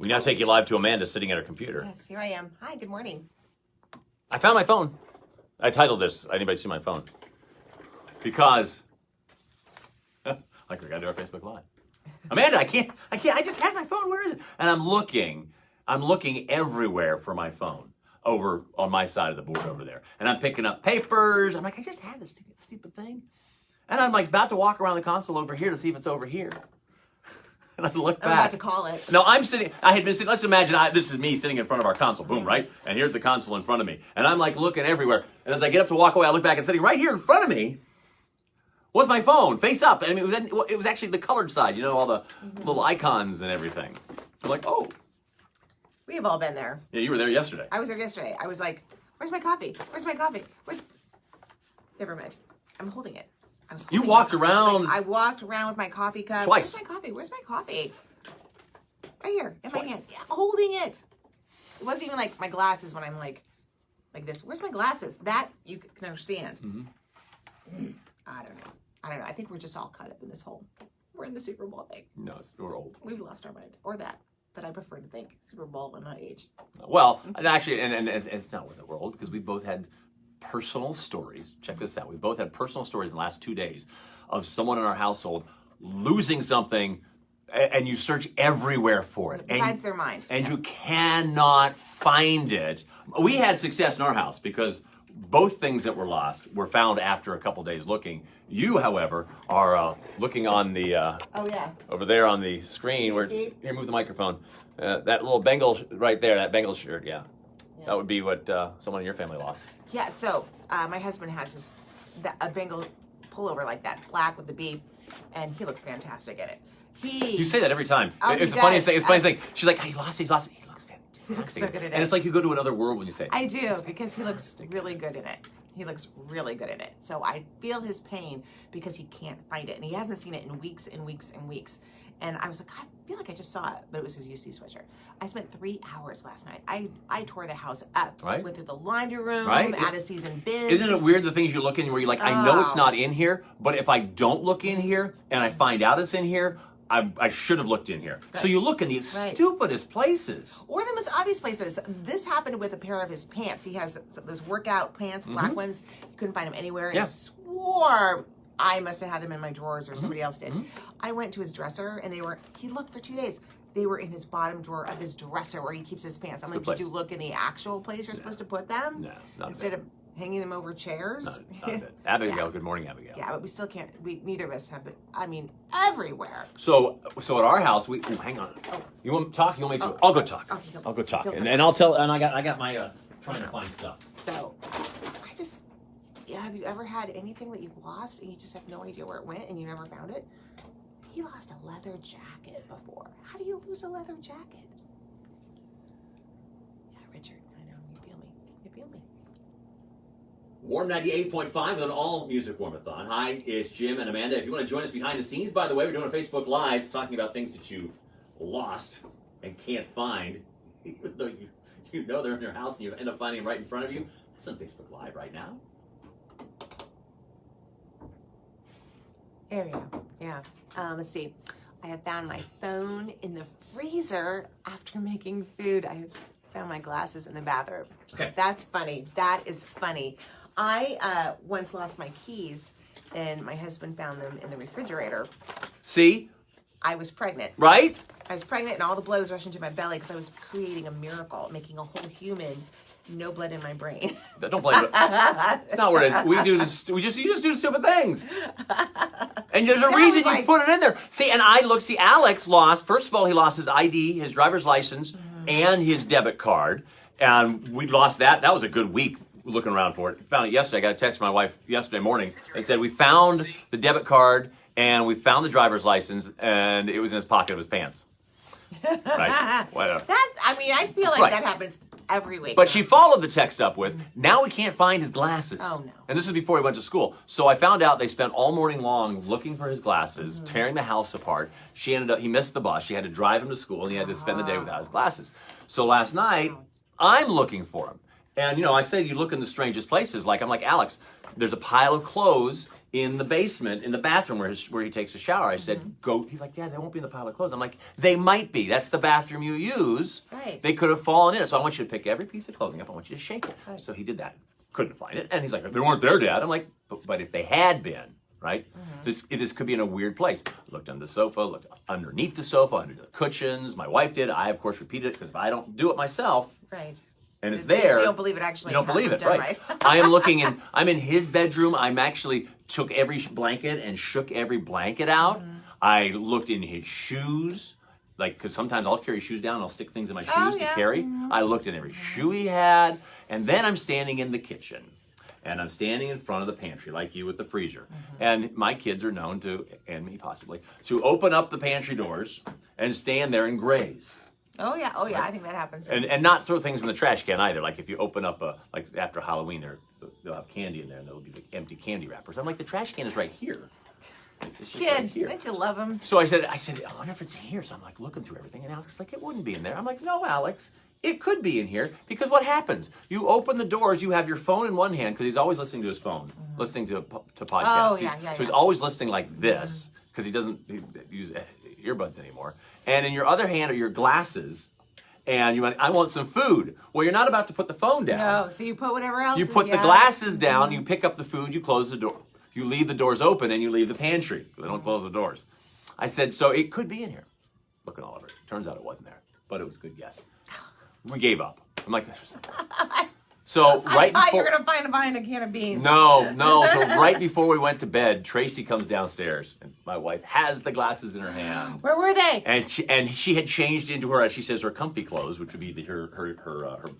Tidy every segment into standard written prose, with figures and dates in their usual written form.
We now take you live to Amanda sitting at her computer. Yes, here I am. Hi, good morning. I found my phone. I titled this, anybody see my phone? Because, like we gotta do our Facebook Live. Amanda, I can't, I just had my phone, where is it? And I'm looking everywhere for my phone over on my side of the board over there. And I'm picking up papers. I'm like, I just had this stupid thing. And I'm like about to walk around the console over here to see if it's over here. And I look back. I'm about to call it. No, I had been sitting, let's imagine this is me sitting in front of our console, boom, right? And here's the console in front of me. And I'm like looking everywhere. And as I get up to walk away, I look back and sitting right here in front of me was my phone, face up. And I mean, it was actually the colored side, you know, all the little icons and everything. I'm like, oh. We've all been there. Yeah, you were there yesterday. I was there yesterday. I was like, where's my coffee? Where's my coffee? Never mind. I'm holding it. You walked around. I walked around with my coffee cup. Twice. Where's my coffee? Where's my coffee? Right here in Twice. my hand. Yeah, holding it. It wasn't even like my glasses when I'm like this. Where's my glasses? That you can understand. I don't know. I think we're just all caught up in this whole. We're in the Super Bowl thing. No, we're old. We've lost our mind. Or that. But I prefer to think Super Bowl and not age. Well, actually, and it's not where we're old because we both had personal stories. Check this out. We both had personal stories in the last 2 days of someone in our household losing something, and you search everywhere for it. Besides their mind. And you cannot find it. We had success in our house because both things that were lost were found after a couple days looking. You, however, are looking on the Oh yeah. over there on the screen. See? Here, move the microphone. That little Bengal right there, that Bengal shirt, yeah. That would be what someone in your family lost. Yeah, so my husband has a Bengal pullover like that, black with the beep, and he looks fantastic in it. You say that every time. Oh, It's he the funniest does. thing. It's the funniest thing. She's like, he lost it. He looks fantastic. He looks so good in it. And it's like you go to another world when you say it. I do, because he looks really good in it. He looks really good in it. So I feel his pain because he can't find it. And he hasn't seen it in weeks and weeks and weeks. And I was like, I feel like I just saw it, but it was his UC sweatshirt. I spent 3 hours last night. I tore the house up. Right. Went through the laundry room, Right. out of season bins. Isn't it weird the things you look in where you're like, I know it's not in here, but if I don't look in here and I find out it's in here, I should have looked in here. So you look in the stupidest places. Or the most obvious places. This happened with a pair of his pants. He has those workout pants, black ones. You couldn't find them anywhere. And I swore I must have had them in my drawers or somebody else did. I went to his dresser and he looked for 2 days. They were in his bottom drawer of his dresser where he keeps his pants. I'm like, did you look in the actual place you're supposed to put them? No, not Instead of hanging them over chairs? Not that. Abigail, good morning, Abigail. Yeah, but we still can't, neither of us have it, I mean, everywhere. So at our house, hang on. You want to talk? You want me to? I'll go talk. Okay, I'll go talk. Go And I'll tell, and I got my, trying to find stuff. So, have you ever had anything that you've lost and you just have no idea where it went and you never found it? He lost a leather jacket before. How do you lose a leather jacket? Yeah, Richard, I know, you feel me. You feel me. Warm 98.5 with an all music warmathon. Hi, it's Jim and Amanda. If you want to join us behind the scenes, by the way, we're doing a Facebook Live talking about things that you've lost and can't find, even though you know they're in your house and you end up finding them right in front of you. That's on Facebook Live right now. There we go. Yeah. Let's see. I have found my phone in the freezer after making food. I found my glasses in the bathroom. Okay. That's funny. That is funny. I once lost my keys and my husband found them in the refrigerator. See? I was pregnant. Right? I was pregnant and all the blood was rushing to my belly because I was creating a miracle, making a whole human, no blood in my brain. Don't blame it. It's not what it is. We do this. You just do stupid things. And there's a reason you put it in there. See, and Alex lost, first of all, he lost his ID, his driver's license, and his debit card. And we lost that. That was a good week looking around for it. Found it yesterday. I got a text from my wife yesterday morning. They said, we found the debit card and we found the driver's license and it was in his pocket of his pants. Right? Whatever. I feel like that happens every week. But she followed the text up with, now we can't find his glasses. Oh, no. And this was before he went to school. So I found out they spent all morning long looking for his glasses, tearing the house apart. He missed the bus. She had to drive him to school, and he had to spend the day without his glasses. So last night, I'm looking for him. And, I say you look in the strangest places. I'm like, Alex, there's a pile of clothes in the basement, in the bathroom where he takes a shower. I said, go. He's like, yeah, they won't be in the pile of clothes. I'm like, they might be. That's the bathroom you use. Right. They could have fallen in it. So I want you to pick every piece of clothing up. I want you to shake it. Right. So he did that. Couldn't find it. And he's like, they weren't there, Dad. I'm like, but if they had been, right? This could be in a weird place. Looked under the sofa, looked underneath the sofa, under the cushions. My wife did. I, of course, repeated it because if I don't do it myself, Right. and it's there. You don't believe it actually. You don't believe it, done right? I'm in his bedroom. I'm actually took every blanket and shook every blanket out. I looked in his shoes, like, because sometimes I'll carry shoes down and I'll stick things in my shoes to carry. I looked in every shoe he had. And then I'm standing in the kitchen. And I'm standing in front of the pantry, like you with the freezer. And my kids are known to, and me possibly, to open up the pantry doors and stand there and graze. Oh yeah, I think that happens. And not throw things in the trash can either. Like if you open up like after Halloween, they'll have candy in there, and there'll be like empty candy wrappers. I'm like, the trash can is right here. Like, it's just right Kids, here. don't you love them? So I said, I wonder if it's in here. So I'm like looking through everything, and Alex is like, it wouldn't be in there. I'm like, no, Alex, it could be in here because what happens? You open the doors, you have your phone in one hand because he's always listening to his phone, listening to podcasts. Oh yeah. So he's always listening like this because he doesn't use earbuds anymore. And in your other hand are your glasses. And you went, I want some food. Well, you're not about to put the phone down. No, so you put whatever else. You put the glasses down, you pick up the food, you close the door. You leave the doors open and you leave the pantry. They don't close the doors. I said, so it could be in here. Looking all over it. Turns out it wasn't there, but it was a good guess. We gave up. I'm like, so right I thought before you were gonna find behind a can of beans. No. So right before we went to bed, Tracy comes downstairs, and my wife has the glasses in her hand. Where were they? And she had changed into her, as she says, her comfy clothes, which would be her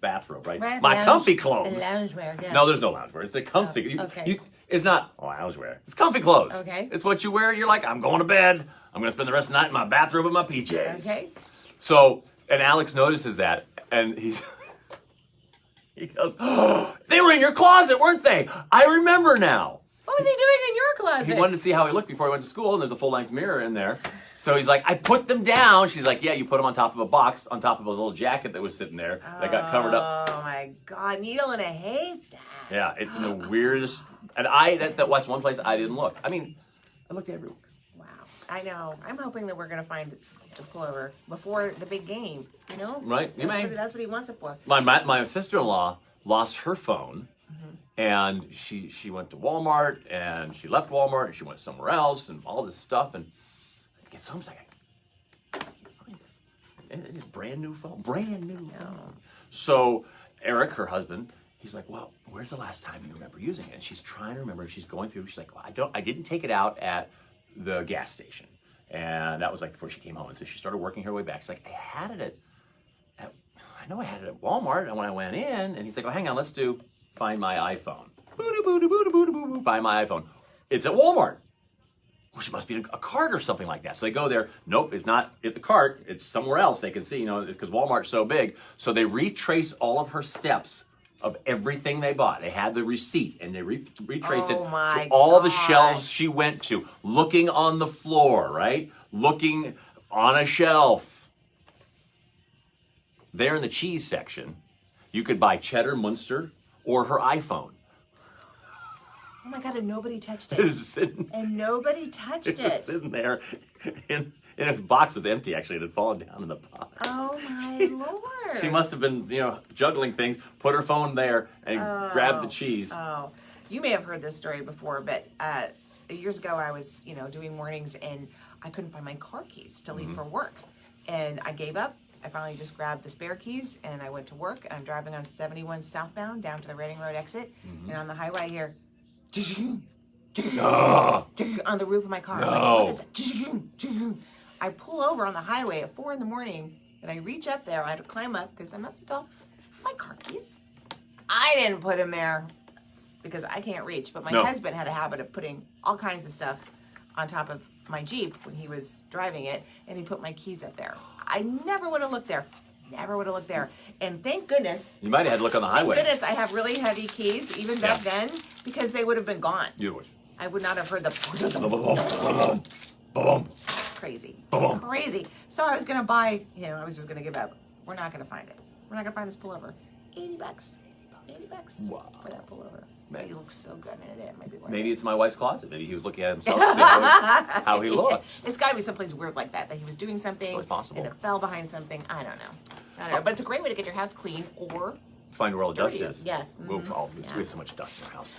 bathrobe, right? Right, My lounge- comfy clothes. Loungewear. Yes. No, there's no loungewear. It's a comfy. okay. It's not loungewear. It's comfy clothes. Okay. It's what you wear. You're like, I'm going to bed. I'm going to spend the rest of the night in my bathrobe in my PJs. Okay. So, and Alex notices that, and he goes, oh, they were in your closet, weren't they? I remember now. What was he doing in your closet? He wanted to see how he looked before he went to school, and there's a full-length mirror in there. So he's like, I put them down. She's like, yeah, you put them on top of a box, on top of a little jacket that was sitting there that got covered up. Oh my God, needle in a haystack. Yeah, it's in the weirdest. And that was one place I didn't look. I mean, I looked everywhere. Wow, I know. I'm hoping that we're gonna find the pullover before the big game. You know, Right? You may. That's what he wants it for. My sister-in-law lost her phone, and she went to Walmart, and she left Walmart, and she went somewhere else, and all this stuff, and I get home, it's like, I can't find it. It's a brand new phone. So Eric, her husband, he's like, well, where's the last time you remember using it? And she's trying to remember. She's going through. She's like, well, I didn't take it out at the gas station, and that was like before she came home. And so she started working her way back. She's like, I had it I know I had it at Walmart, and when I went in, and he's like, oh, hang on, let's do Find My iPhone. Find My iPhone. It's at Walmart. Which must be a cart or something like that. So they go there. Nope, it's not at the cart. It's somewhere else. They can see, because Walmart's so big. So they retrace all of her steps of everything they bought. They had the receipt, and they retrace it to all the shelves she went to, looking on the floor, right? Looking on a shelf. There in the cheese section, you could buy cheddar, Munster, or her iPhone. Oh my God, and nobody touched It it. was sitting, And nobody touched it was it. sitting there, and its box was empty. Actually, it had fallen down in the box. Oh my Lord. She must have been, juggling things. Put her phone there and grabbed the cheese. Oh, you may have heard this story before, but years ago I was, doing mornings and I couldn't find my car keys to leave for work. And I gave up. I finally just grabbed the spare keys and I went to work. And I'm driving on 71 southbound down to the Reading Road exit. And on the highway I hear, on the roof of my car. I'm like, what is that? I pull over on the highway at 4 a.m. and I reach up there. I had to climb up because I'm not that tall. My car keys. I didn't put them there because I can't reach. But my husband had a habit of putting all kinds of stuff on top of my Jeep when he was driving it, and he put my keys up there. I never would have looked there. Never would have looked there. And thank goodness. You might have had to look on the highway. Thank goodness I have really heavy keys, even back then, because they would have been gone. You would. I would not have heard the crazy. Crazy. So I was going to buy, I was just going to give up. We're not going to find it. We're not going to find this pullover. $80. $80 Wow. for that pullover. He looks so good in it. Might be Maybe it's my wife's closet. Maybe he was looking at himself to see how he looked. It's got to be someplace weird like that he was doing something It's possible. and it fell behind something. I don't know. But it's a great way to get your house clean or Find where all the dust dirty. is. Yes. We have so much dust in our house.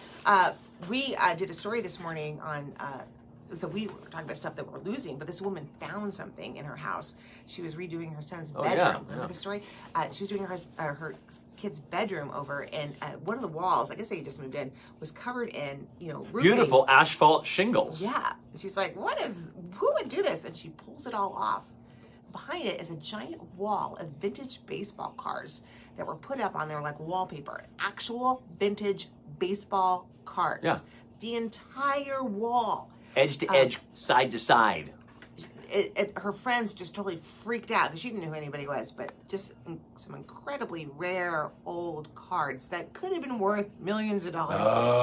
We did a story this morning on. So we were talking about stuff that we're losing, but this woman found something in her house. She was redoing her son's bedroom. yeah, Remember the story? She was doing her kid's bedroom over, and one of the walls, I guess they just moved in, was covered in roofing. Beautiful asphalt shingles. Yeah. She's like, who would do this? And she pulls it all off. Behind it is a giant wall of vintage baseball cards that were put up on there like wallpaper. Actual vintage baseball cards. Yeah. The entire wall. Edge to edge, side to side. Her friends just totally freaked out because she didn't know who anybody was, but just some incredibly rare old cards that could have been worth millions of dollars,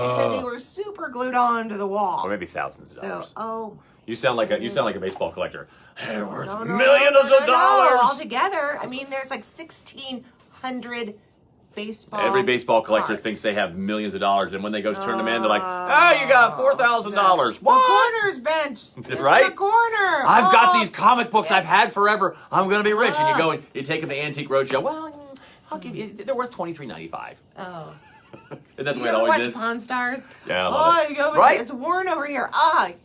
except they were super glued onto the wall. Or maybe thousands of dollars. So, You sound like a baseball collector. They're worth millions millions of dollars. Altogether. I mean, there's like 1,600 baseball. Every baseball collector cards. thinks they have millions of dollars, and when they go to turn them in, they're like, you got $4,000. The What? corner's bent. It's Right? The corner. I've got these comic books I've had forever. I'm gonna be rich. And you go and you take them to Antique Roadshow. Well, I'll give you. They're worth $23.95. Oh. Isn't that the You way it ever always watch is? Pawn Stars? Yeah, I love it. Right? It's Warren over here.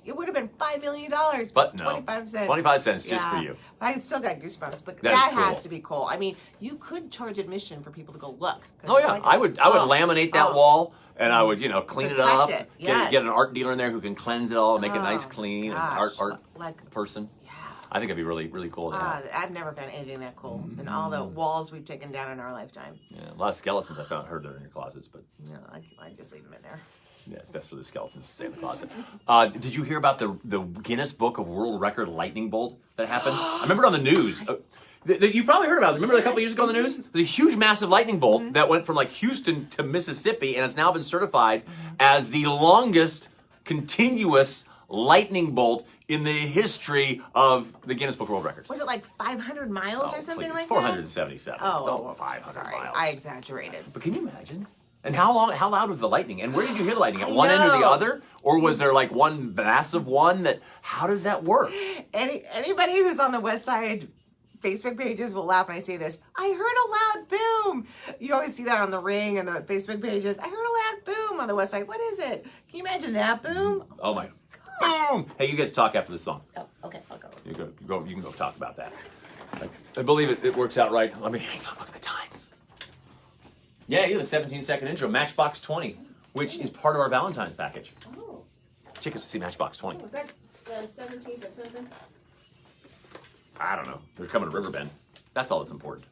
It would have been $5 million, but it's no. 25 cents. 25 cents just for you. But I still got goosebumps. But That that is cool. has to be cool. I mean, you could charge admission for people to go look. Oh yeah, I would laminate that wall, and I would clean it up. Protect it, yes. Get an art dealer in there who can cleanse it all and make it nice, clean, gosh, art like- person. Yeah. I think it'd be really, really cool to have. I've never found anything that cool. And all the walls we've taken down in our lifetime. Yeah, a lot of skeletons I heard they're in your closets, but No, I just leave them in there. yeah, it's best for the skeletons to stay in the closet. Did you hear about the Guinness Book of World Record lightning bolt that happened? I remember it on the news. You probably heard about it. Remember a couple of years ago on the news? There's a huge, massive lightning bolt that went from like Houston to Mississippi, and has now been certified as the longest continuous lightning bolt in the history of the Guinness Book of World Records. Was it like 500 miles or something like that? 477. Oh, It's 500 sorry. miles. I exaggerated. But can you imagine? And how loud was the lightning? And where did you hear the lightning? At one end or the know. other? Or was there like one massive one how does that work? Anybody who's on the West Side Facebook pages will laugh when I say this. I heard a loud boom. You always see that on the Ring and the Facebook pages. I heard a loud boom on the West Side. What is it? Can you imagine that boom? Oh my. Boom! Hey, you get to talk after the song. Oh, okay, I'll go. You can go talk about that. I believe it works out right. Let me hang on, look at the times. Yeah, you have a 17-second intro, Matchbox 20, which is part of our Valentine's package. Oh, Tickets to see Matchbox 20. was that the 17th of something? I don't know. They're coming to Riverbend. That's all that's important.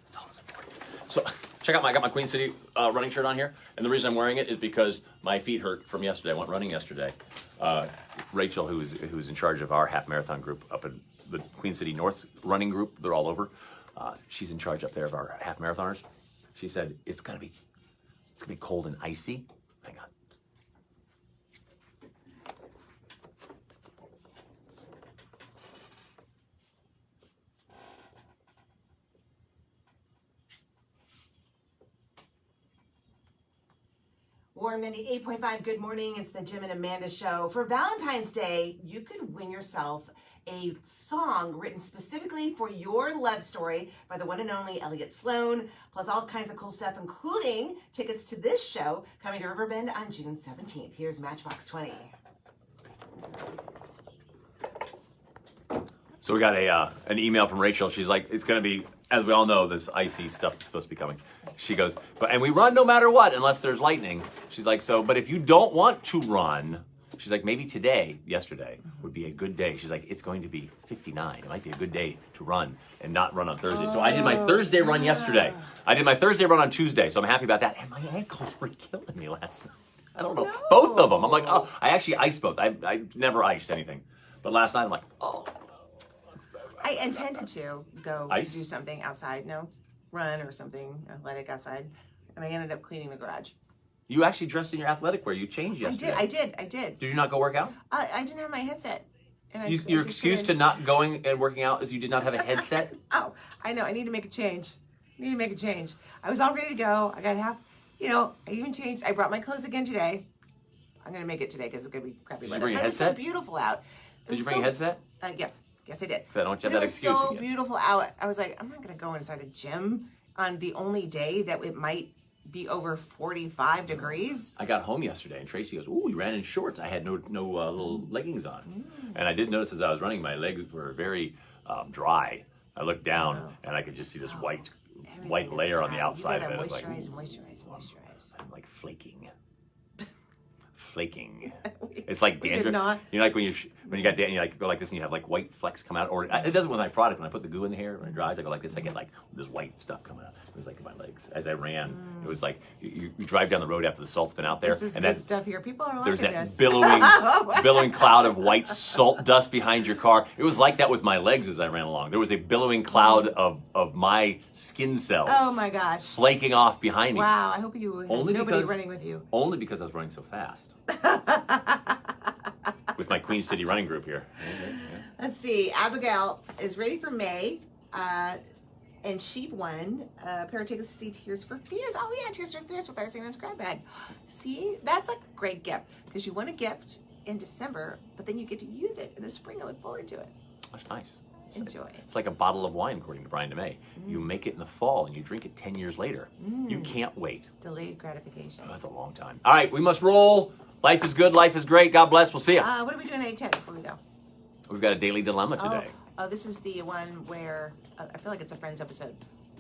That's all that's important. So check out I got my Queen City running shirt on here, and the reason I'm wearing it is because my feet hurt from yesterday. I went running yesterday. Rachel, who's in charge of our half marathon group up in the Queen City North running group, they're all over. She's in charge up there of our half marathoners. She said it's gonna be cold and icy. Hang on. Warm 98.5, good morning. It's the Jim and Amanda show. For Valentine's Day, you could win yourself a song written specifically for your love story by the one and only Elliott Sloan, plus all kinds of cool stuff, including tickets to this show coming to Riverbend on June 17th. Here's Matchbox 20. So we got an email from Rachel. She's like, it's going to be, as we all know, this icy stuff is supposed to be coming. She goes, and we run no matter what, unless there's lightning. She's like, but if you don't want to run, she's like, maybe yesterday would be a good day. She's like, it's going to be 59. It might be a good day to run and not run on Thursday. So I did my Thursday run yesterday. I did my Thursday run on Tuesday, so I'm happy about that. And my ankles were killing me last night. I don't know. No. Both of them. I'm like, I actually iced both. I never iced anything. But last night I'm like, I intended to go Ice? do something outside, run or something athletic outside, and I ended up cleaning the garage. You actually dressed in your athletic wear. You changed yesterday. I did. Did you not go work out? I didn't have my headset. And Your excuse to not going and working out is you did not have a headset? Oh, I know. I need to make a change. I was all ready to go. I got You know, I even changed. I brought my clothes again today. I'm gonna make it today because it's gonna be crappy weather. bring a But it was so headset? beautiful out. Did you bring a headset? Yes, I did. I don't have But that it was excuse so again. beautiful out. I was like, I'm not gonna go inside a gym on the only day that it might be over 45 degrees. I got home yesterday and Tracy goes, "Ooh, you ran in shorts." I had no little leggings on, and I did notice as I was running, my legs were very dry. I looked down and I could just see this white Everything is layer on dry. the outside You of it. gotta I was like, moisturize. I'm like flaking. It's like We did dandruff. not. You know, like when you got dandruff, you like go like this and you have like white flecks come out. Or it doesn't with my product. When I put the goo in the hair when it dries, I go like this. I get like this white stuff coming out. It was like in my legs as I ran. It was like you drive down the road after the salt's been out there, This is and good that stuff here. People are there's liking that this. billowing cloud of white salt dust behind your car. It was like that with my legs as I ran along. There was a billowing cloud of my skin cells. Oh my gosh. Flaking off behind me. Wow, I hope you had Only nobody because- running with you. Only because I was running so fast. With my Queen City running group here. Let's see. Abigail is ready for May. And she won a pair of tickets to see Tears for Fears. Oh yeah, Tears for Fears with our Santa's grab bag. See, that's a great gift because you want a gift in December, but then you get to use it in the spring. I look forward to it. That's nice. Enjoy. It's like a bottle of wine, according to Brian DeMay. You make it in the fall and you drink it 10 years later. You can't wait. Delayed gratification. Oh, that's a long time. All right, we must roll. Life is good. Life is great. God bless. We'll see you. What are we doing at 8:10 before we go? We've got a daily dilemma today. Oh, this is the one where I feel like it's a Friends episode.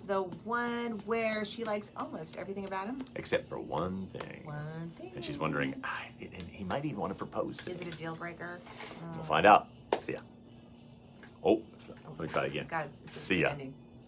The one where she likes almost everything about him. Except for one thing. One thing. And she's wondering, he might even want to propose to Is me. it a deal breaker? We'll find out. See ya. Oh, let me try it again. God, it's a See good ya. ending.